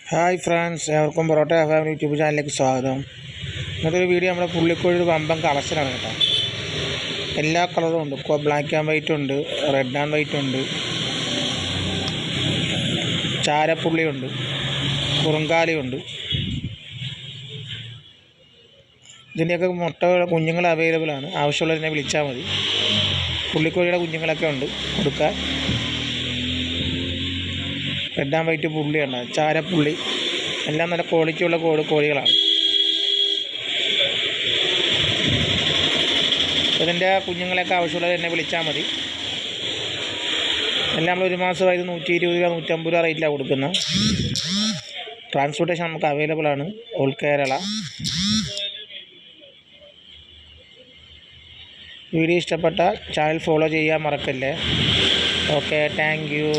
Hi friends, ഏവർക്കും parotta family YouTube ചാനലിലേക്ക് സ്വാഗതം. ഇന്നത്തെ ഒരു വീഡിയോ നമ്മുടെ പുള്ളിക്കോഴി ഒരു വമ്പൻ കളക്ഷനാണ് കേട്ടോ. എല്ലാ കളറും ഉണ്ട്. ഇപ്പോൾ ബ്ലാക്ക് ആൻഡ് വൈറ്റ് ഉണ്ട്, റെഡ് ആൻഡ് വൈറ്റ് ഉണ്ട്, ചാരപ്പുള്ളിയുണ്ട്, കുറുങ്കാലിയുണ്ട്. ഇതിൻ്റെയൊക്കെ കുഞ്ഞുങ്ങൾ അവൈലബിൾ ആണ്. ആവശ്യമുള്ളതിനെ വിളിച്ചാൽ മതി. പുള്ളിക്കോഴിയുടെ കുഞ്ഞുങ്ങളൊക്കെ ഉണ്ട് കൊടുക്കാൻ. റെഡ് ആൻഡ് വൈറ്റ് പുള്ളിയുണ്ട്, ചാരപ്പുള്ളി, എല്ലാം നല്ല ക്വാളിറ്റിയുള്ള കോഴികളാണ്. ഇതിൻ്റെ കുഞ്ഞുങ്ങളൊക്കെ ആവശ്യമുള്ളത് എന്നെ വിളിച്ചാൽ മതി. എല്ലാം നമ്മൾ ഒരു മാസമായത് 120 രൂപ 150 രൂപ റേറ്റിലാണ് കൊടുക്കുന്നത്. ട്രാൻസ്പോർട്ടേഷൻ നമുക്ക് അവൈലബിൾ ആണ്, ഓൾ കേരള. വീഡിയോ ഇഷ്ടപ്പെട്ടാൽ ചാനൽ ഫോളോ ചെയ്യാൻ മറക്കല്ലേ. Okay, thank you.